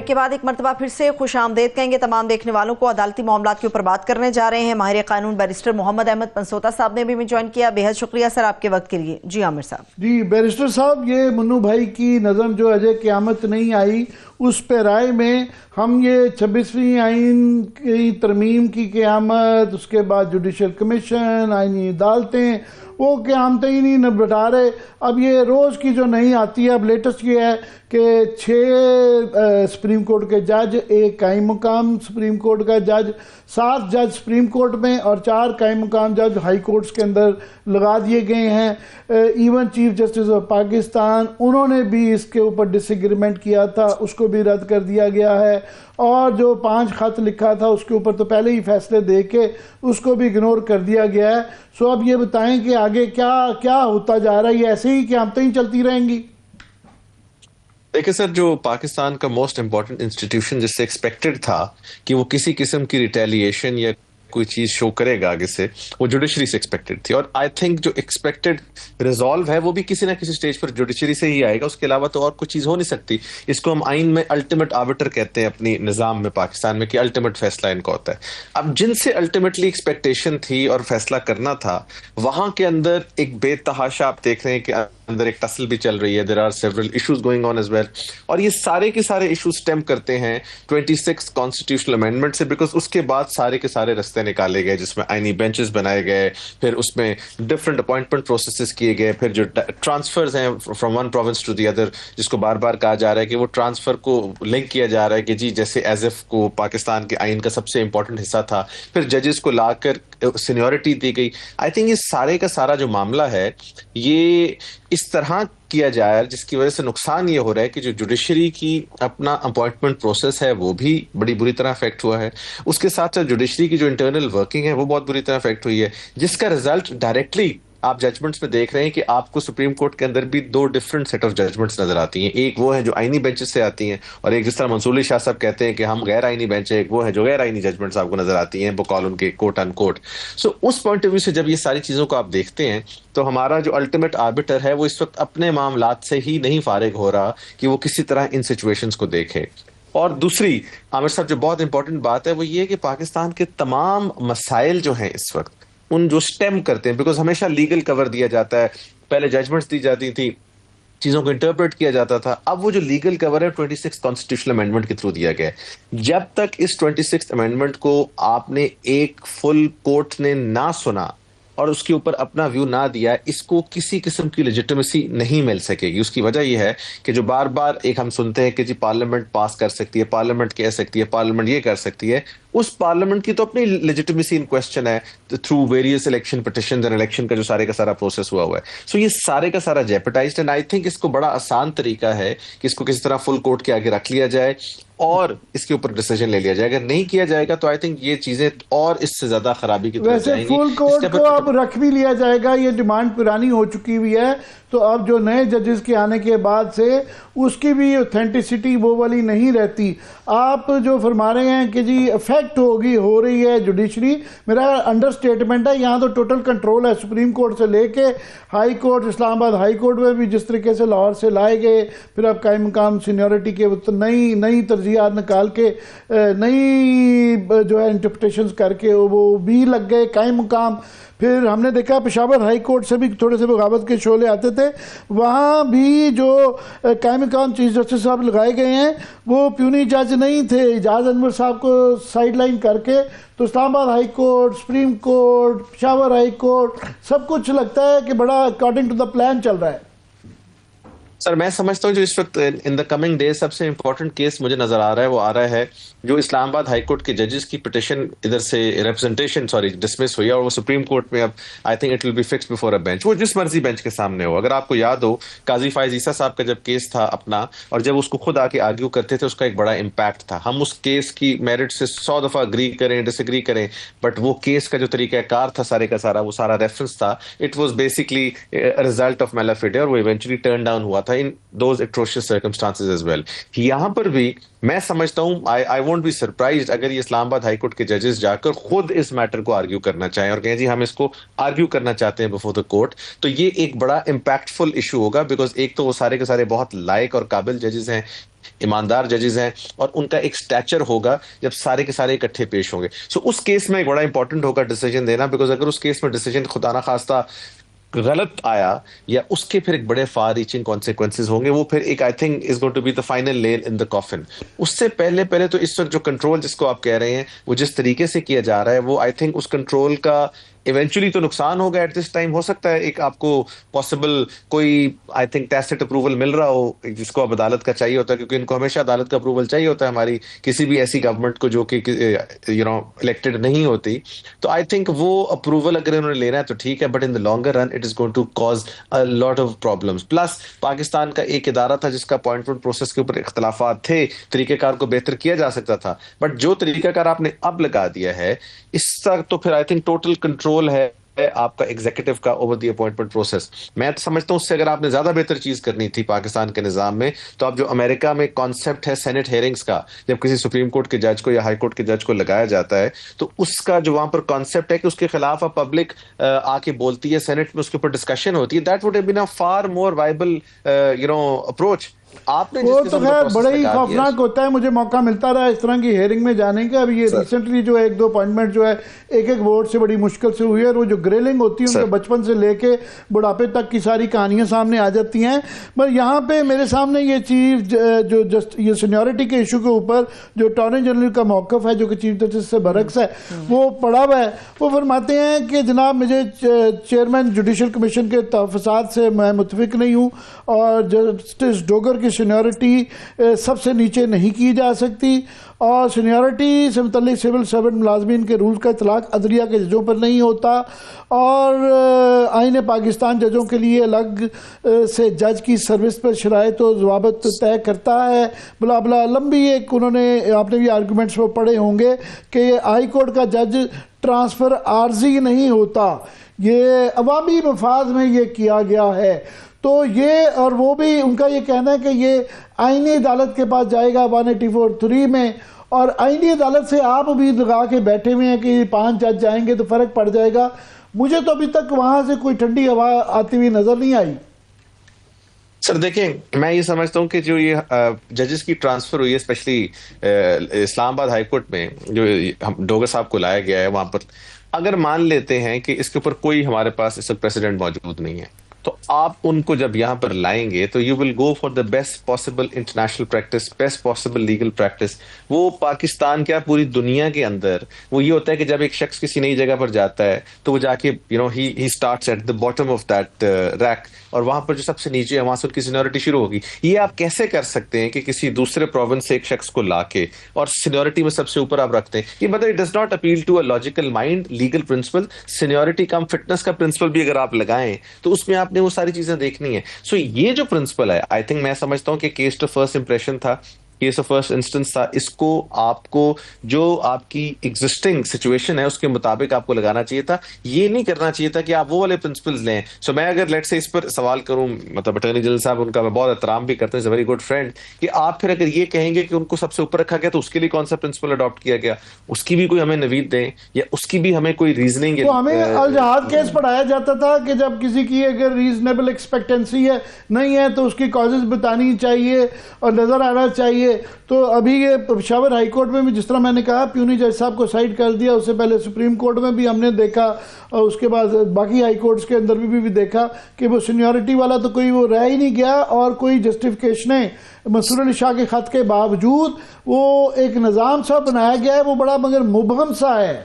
کے بعد ایک مرتبہ پھر سے خوش آمدید کہیں گے تمام دیکھنے والوں کو. عدالتی معاملات کے اوپر بات کرنے جا رہے ہیں. ماہر قانون بیرسٹر محمد احمد پنسوتا صاحب نے بھی ہمیں جوائن کیا. بے حد شکریہ سر آپ کے وقت کے لیے. جی عامر صاحب. جی بیرسٹر صاحب، یہ منو بھائی کی نظم جو اجے قیامت نہیں آئی، اس پہ رائے میں ہم یہ 26ویں آئین کی ترمیم کی قیامت، اس کے بعد جوڈیشل کمیشن، آئینی عدالتیں، وہ قیامتیں ہی نہیں بتا رہے. اب یہ روز کی جو نہیں آتی ہے، اب لیٹسٹ یہ ہے کہ 6 سپریم کورٹ کے جج، 1 قائم مقام سپریم کورٹ کا جج، 7 جج سپریم کورٹ میں اور 4 قائم مقام جج ہائی کورٹس کے اندر لگا دیے گئے ہیں. Even chief justice of Pakistan, انہوں نے بھی اس کے اوپر ڈس ایگریمنٹ کیا تھا، اس کو بھی رد کر دیا گیا ہے. اور جو 5 خط لکھا تھا اس کے اوپر تو پہلے ہی فیصلے دے کے اس کو بھی اگنور کر دیا گیا ہے. سو اب یہ بتائیں کہ آگے کیا ہوتا جا رہا ہے؟ یہ ایسے ہی قیامتیں ہی چلتی رہیں گی؟ دیکھیں سر، جو پاکستان کا موسٹ امپورٹنٹ انسٹیٹیوشن جس سے ایکسپیکٹڈ تھا کہ وہ کسی قسم کی ریٹیلیشن یا کوئی چیز شو کرے گا آگے سے، وہ جوڈیشری سے ایکسپیکٹڈ تھی. اور آئی تھنک جو ایکسپیکٹڈ ریزالو ہے وہ بھی کسی نہ کسی سٹیج پر جوڈیشری سے ہی آئے گا. اس کے علاوہ تو اور کوئی چیز ہو نہیں سکتی. اس کو ہم آئین میں الٹیمیٹ آربٹر کہتے ہیں اپنی نظام میں پاکستان میں، کہ الٹیمیٹ فیصلہ ان کا ہوتا ہے. اب جن سے الٹیمیٹلی ایکسپیکٹیشن تھی اور فیصلہ کرنا تھا، وہاں کے اندر ایک بے تحاشا آپ دیکھ رہے ہیں کہ اندر ایک ٹسل بھی چل رہی ہے. There are several issues going on as well. اور یہ سارے کے سارے ایشوز اسٹیم کرتے ہیں 26 کانسٹیٹیوشنل امینڈمنٹ سے، بیکاز اس کے بعد سارے کے سارے رستے نکالے گئے جس میں آئینی بینچز بنائے گئے، پھر اس میں ڈفرنٹ اپوائنٹمنٹ پروسیسز کیے گئے، پھر جو ٹرانسفرز ہیں from one province to the other, جس کو بار بار کہا جا رہا ہے کہ وہ ٹرانسفر کو لنک کیا جا رہا ہے کہ جی جیسے ایز ایف کو پاکستان کے آئین کا سب سے امپورٹنٹ حصہ تھا، پھر ججز کو لا کر سینیورٹی دی گئی. آئی تھنک یہ سارے کا سارا جو معاملہ ہے یہ اس طرح کیا جائے جس کی وجہ سے نقصان یہ ہو رہا ہے کہ جو جوڈیشری کی اپنا اپوائنٹمنٹ پروسیس ہے وہ بھی بڑی بری طرح افیکٹ ہوا ہے. اس کے ساتھ ساتھ جوڈیشری کی جو انٹرنل ورکنگ ہے وہ بہت بری طرح افیکٹ ہوئی ہے، جس کا رزلٹ ڈائریکٹلی آپ ججمنٹس میں دیکھ رہے ہیں کہ آپ کو سپریم کورٹ کے اندر بھی 2 ڈفرنٹ سیٹ آف ججمنٹس نظر آتی ہیں. ایک وہ ہے جو آئینی بینچز سے آتی ہیں، اور ایک جس طرح منصور علی شاہ صاحب کہتے ہیں کہ ہم غیر آئینی بینچ ہے، ایک وہ ہے جو غیر آئینی ججمنٹس آپ کو نظر آتی ہیں بقول ان کے کوٹ ان کوٹ. سو اس پوائنٹ آف ویو سے جب یہ ساری چیزوں کو آپ دیکھتے ہیں تو ہمارا جو الٹیمیٹ آربٹر ہے وہ اس وقت اپنے معاملات سے ہی نہیں فارغ ہو رہا کہ وہ کسی طرح ان سچویشنز کو دیکھے. اور دوسری عامر صاحب جو بہت امپورٹنٹ بات ہے وہ یہ ہے کہ پاکستان کے تمام مسائل جو ہیں اس وقت ان جو سٹیم کرتے ہیں، بیکاز ہمیشہ لیگل کور دیا جاتا ہے، پہلے ججمنٹس دی جاتی تھی، چیزوں کو انٹرپریٹ کیا جاتا تھا. اب وہ جو لیگل کور ہے 26 کانسٹیٹیوشنل امینڈمنٹ کے تھرو دیا گیا ہے. جب تک اس 26 امینڈمنٹ کو آپ نے ایک فل کورٹ نے نہ سنا اور اس کے اوپر اپنا ویو نہ دیا، اس کو کسی قسم کی لیجیٹمیسی نہیں مل سکے گی. اس کی وجہ یہ ہے کہ جو بار بار ایک ہم سنتے ہیں کہ جی پارلیمنٹ پاس کر سکتی ہے، پارلیمنٹ کہہ سکتی ہے، پارلیمنٹ یہ کر سکتی ہے، اس پارلیمنٹ کی تو اپنی لیجیٹمیسی ان کوسچن ہے through various election petitions and election کا جو سارے کا سارا پروسیس ہوا ہے. سو یہ سارے کا سارا جیپٹائزڈ. اینڈ آئی تھنک اس کو بڑا آسان طریقہ ہے کہ اس کو کسی طرح فل کورٹ کے آگے رکھ لیا جائے اور اس کے اوپر ڈیسیجن لے لیا جائے. اگر نہیں کیا جائے گا تو آئی تھنک یہ چیزیں اور اس سے زیادہ خرابی کی طرف جائیں گی. فل کورٹ کو اب رکھ بھی لیا جائے گا، یہ ڈیمانڈ پرانی ہو چکی ہوئی ہے. تو اب جو نئے ججز کے آنے کے بعد سے اس کی بھی اوتھینٹسٹی وہ والی نہیں رہتی. آپ جو فرما رہے ہیں کہ جی افیکٹ ہو رہی ہے جوڈیشری, میرا انڈر اسٹیٹمنٹ ہے. یہاں تو ٹوٹل کنٹرول ہے سپریم کورٹ سے لے کے ہائی کورٹ, اسلام آباد ہائی کورٹ میں بھی جس طریقے سے لاہور سے لائے گئے, پھر اب قائم مقام سینیورٹی کے نئی ترجیحات نکال کے نئی جو ہے انٹرپریٹیشنز کر کے وہ بھی لگ گئے قائم مقام. پھر ہم نے دیکھا پشاور ہائی کورٹ سے بھی تھوڑے سے بغاوت کے شعلے آتے تھے, وہاں بھی جو قائم مقام چیف جسٹس صاحب لگائے گئے ہیں وہ پیونی جج نہیں تھے. اعجاز انور صاحب کو سائیڈ لائن کر کے تو Islamabad high court, supreme court, Peshawar high court سب کچھ لگتا ہے کہ بڑا اکارڈنگ ٹو دا پلان چل رہا ہے. سر میں سمجھتا ہوں جو اس وقت ان دا کمنگ ڈیز سب سے امپورٹنٹ کیس مجھے نظر آ رہا ہے وہ آ رہا ہے جو اسلام آباد ہائی کورٹ کے ججز کی پٹیشن ادھر سے ڈسمس ہوئی اور وہ سپریم کورٹ میں اب I think it will be fix before a bench, وہ جس مرضی بینچ کے سامنے ہو. اگر آپ کو یاد ہو قاضی فائز عیسیٰ صاحب کا جب کیس تھا اپنا, اور جب اس کو خود آ کے آرگیو کرتے تھے اس کا ایک بڑا امپیکٹ تھا. ہم اس کیس کی میرٹ سے 100 دفعہ اگری کریں ڈس ایگری کریں, بٹ وہ کیس کا جو طریقہ کار تھا سارے کا سارا وہ سارا ریفرنس تھا, it was basically result of mala fide, اور وہ ایونچولی ٹرن ڈاؤن ہوا تھا in those atrocious circumstances as well. یہاں پر بھی میں سمجھتا ہوں I won't be surprised اگر یہ اسلام آباد ہائی کورٹ کے ججز جا کر خود اس میٹر کو آرگیو کرنا چاہیں اور کہیں جی ہم اس کو آرگیو کرنا چاہتے ہیں بفور دا کورٹ, تو یہ ایک بڑا امپیکٹفل ایشو ہوگا. بیکاز ایک تو وہ سارے کے سارے بہت لائق اور قابل ججز ہیں, ایماندار ججز ہیں, اور ان کا ایک سٹیچر ہوگا جب سارے کے سارے اکٹھے پیش ہوں گے. سو اس کیس میں ایک بڑا امپورٹنٹ ہوگا ڈیسیجن دینا, بیکاز اگر اس کیس میں ڈیسیجن خدا نہ خواستہ غلط آیا یا اس کے پھر ایک بڑے فار ریچنگ کانسیکوینسز ہوں گے, وہ پھر ایک I think is going to be the final nail in the coffin. اس سے پہلے تو اس وقت جو کنٹرول جس کو آپ کہہ رہے ہیں وہ جس طریقے سے کیا جا رہا ہے وہ آئی تھنک اس کنٹرول کا ایونچولی تو نقصان ہوگا ایٹ دس ٹائم. ہو سکتا ہے ایک آپ کو پاسبل کوئی آئی تھنک ٹیسٹ اپروول مل رہا ہو جس کو اب عدالت کا چاہیے ہوتا ہے, کیونکہ ان کو ہمیشہ عدالت کا اپروول چاہیے ہوتا ہے ہماری کسی بھی ایسی گورنمنٹ کو جو کہ الیکٹڈ نہیں ہوتی. تو آئی تھنک وہ اپروول اگر انہوں نے لینا ہے تو ٹھیک ہے, but in the longer run it is going to cause a lot of problems. Plus Pakistan کا ایک ادارہ تھا جس کا اپوائنٹمنٹ پروسیس کے اوپر اختلافات تھے, طریقہ کار کو بہتر کیا جا سکتا تھا, بٹ جو طریقہ کار آپ نے اب لگا دیا ہے اس تک تو پھر آئی تھنک ٹوٹل کنٹرول ہے آپ کا ایگزیکٹو کا اوور دی اپوائنٹمنٹ پروسیس. میں تو سمجھتا ہوں اس سے اگر آپ نے زیادہ بہتر چیز کرنی تھی پاکستان کے نظام میں, تو اب جو امریکہ میں کانسیپٹ ہے سینٹ ہیئرنگز کا, جب کسی سپریم کورٹ کے جج کو یا ہائی کورٹ کے جج کو لگایا جاتا ہے تو اس کا جو وہاں پر کانسیپٹ ہے کہ اس کے خلاف اب پبلک آ کے بولتی ہے, سینٹ میں اس کے اوپر ڈسکشن ہوتی ہے, that would have been a for more viable approach. آپ نے وہ تو خیر بڑا ہی خوفناک ہوتا ہے. مجھے موقع ملتا رہا اس طرح کی ہیئرنگ میں جانے کا. ابھی یہ ریسنٹلی جو ایک دو اپوائنٹمنٹ جو ہے ایک ووٹ سے بڑی مشکل سے ہوئی ہے, اور وہ جو گریلنگ ہوتی ہے ان کا بچپن سے لے کے بڑھاپے تک کی ساری کہانیاں سامنے آ جاتی ہیں. پر یہاں پہ میرے سامنے یہ چیز جو یہ سینیورٹی کے ایشو کے اوپر جو اٹارنی جنرل کا موقف ہے جو کہ چیف جسٹس سے برعکس ہے وہ پڑا ہوا ہے. وہ فرماتے ہیں کہ جناب مجھے چیئرمین جوڈیشل کمیشن کے تحفظات سے میں متفق نہیں ہوں, اور جسٹس ڈوگر کی سینیورٹی سب سے نیچے نہیں کی جا سکتی, اور سینیورٹی سے متعلق سول سرونٹ ملازمین کے رول کا اطلاق عدلیہ کے ججوں پر نہیں ہوتا, اور آئین پاکستان ججوں کے لیے الگ سے جج کی سروس پر شرائط و ضوابط طے کرتا ہے. بلا بلا لمبی ایک انہوں نے, آپ نے بھی آرگومنٹس وہ پڑھے ہوں گے کہ یہ ہائی کورٹ کا جج ٹرانسفر عارضی نہیں ہوتا, یہ عوامی مفاد میں یہ کیا گیا ہے. تو یہ اور وہ بھی ان کا یہ کہنا ہے کہ یہ آئینی عدالت کے پاس جائے گا 184(3) میں, اور آئینی عدالت سے آپ بھی لگا کے بیٹھے ہوئے ہیں کہ 5 جج جائیں گے تو فرق پڑ جائے گا. مجھے تو ابھی تک وہاں سے کوئی ٹھنڈی ہوا آتی ہوئی نظر نہیں آئی. سر دیکھیں, میں یہ سمجھتا ہوں کہ جو یہ ججز کی ٹرانسفر ہوئی ہے اسپیشلی اسلام آباد ہائی کورٹ میں جو ڈوگر صاحب کو لایا گیا ہے, وہاں پر اگر مان لیتے ہیں کہ اس کے اوپر کوئی ہمارے پاس اس وقت پریسیڈنٹ موجود نہیں ہے, تو آپ ان کو جب یہاں پر لائیں گے تو you will go for the best possible international practice, best possible legal practice. وہ پاکستان کیا پوری دنیا کے اندر وہ یہ ہوتا ہے کہ جب ایک شخص کسی نئی جگہ پر جاتا ہے تو وہ جا کے ہی starts at the bottom of that rack, اور وہاں پر جو سب سے نیچے ہے وہاں سے ان کی سینیورٹی شروع ہوگی. یہ آپ کیسے کر سکتے ہیں کہ کسی دوسرے پروونس سے ایک شخص کو لا کے اور سینیورٹی میں سب سے اوپر آپ رکھتے ہیں؟ یہ مطلب it does not appeal to a logical mind. Legal principle seniority cum fitness کا پرنسپل بھی اگر آپ لگائیں تو اس میں آپ نے وہ ساری چیزیں دیکھنی ہے. سو یہ جو پرنسپل ہے آئی تھنک میں سمجھتا ہوں کہ کیس ٹو فرسٹ امپریشن تھا, کیس آف فرسٹ انسٹنس تھا. اس کو آپ کو جو آپ کی ایگزسٹنگ سچویشن ہے اس کے مطابق آپ کو لگانا چاہیے تھا. یہ نہیں کرنا چاہیے تھا کہ آپ وہ والے پرنسپلز لیں. سو میں اگر لیٹ سے اس پر سوال کروں, مطلب اٹارنی جنرل صاحب ان کا میں بہت احترام بھی کرتے ہیں, ویری گڈ فرینڈ, کہ آپ پھر اگر یہ کہیں گے کہ ان کو سب سے اوپر رکھا گیا تو اس کے لیے کون سا پرنسپل اڈاپٹ کیا گیا, اس کی بھی کوئی ہمیں نوید دیں, یا اس کی بھی ہمیں کوئی ریزننگ. تو ہمیں الجہاد کیس پڑھایا جاتا تھا کہ جب کسی کی اگر ریزنیبل ایکسپیکٹنسی ہے نہیں ہے تو اس کی کازز بتانی چاہیے اور نظر آنا چاہیے. تو ابھی یہ پشاور ہائی کورٹ میں بھی جس طرح میں نے کہا پیونی جج صاحب کو سائڈ کر دیا, اس سے پہلے سپریم کورٹ میں بھی ہم نے دیکھا, اور اس کے بعد باقی ہائی کورٹس کے اندر بھی دیکھا کہ وہ سینیورٹی والا تو کوئی وہ رہ ہی نہیں گیا, اور کوئی جسٹیفیکیشنیں منصور علی شاہ کے خط کے باوجود وہ ایک نظام سا بنایا گیا ہے, وہ بڑا مگر مبہم سا ہے.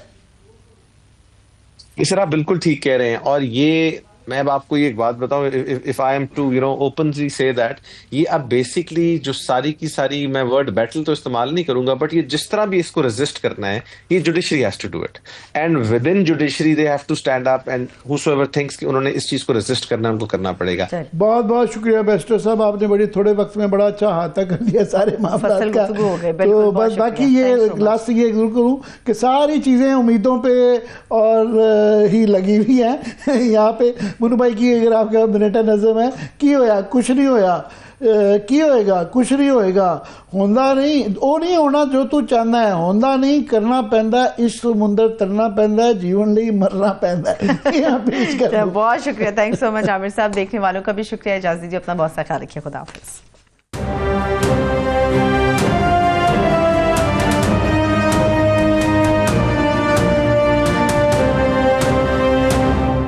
اس طرح بالکل ٹھیک کہہ رہے ہیں. اور یہ میں اب آپ کو یہ ایک بات بتاؤں, if I am to openly say that, یہ اب بیسکلی جو ساری کی ساری, میں ورڈ بیٹل تو استعمال نہیں کروں گا, بٹ یہ جس طرح بھی اس کو ریزسٹ کرنا ہے, یہ judiciary has to do it, and with in judiciary they have to stand up, and whosoever thinks کہ انہوں نے اس چیز کو ریزسٹ کرنا ہے, ان کو کرنا پڑے گا. بہت بہت شکریہ بیسٹر صاحب, آپ نے بڑی تھوڑے وقت میں بڑا اچھا احاطہ کر لیا سارے معاملات کا. تو بس باقی یہ لاسٹ یہ ضرور کروں کہ ساری چیزیں امیدوں پہ اور ہی لگی ہوئی ہیں یہاں پہ. منو بھائی کی اگر آپ کا منٹ نظم ہے, کی ہویا کچھ نہیں ہویا, کی ہوئے گا کچھ نہیں ہوئے گا, ہوندہ نہیں وہ نہیں ہونا جو تو چاہنا ہے, ہوندہ نہیں کرنا پہندا, اس سمندر ترنا پہندا ہے, جیون لئی مرنا پہندا ہے. بہت شکریہ, تھینک سو مچ عامر صاحب. دیکھنے والوں کا بھی شکریہ. اجازت دیجیے, اپنا بہت سا خیال رکھیے. خدا حافظ.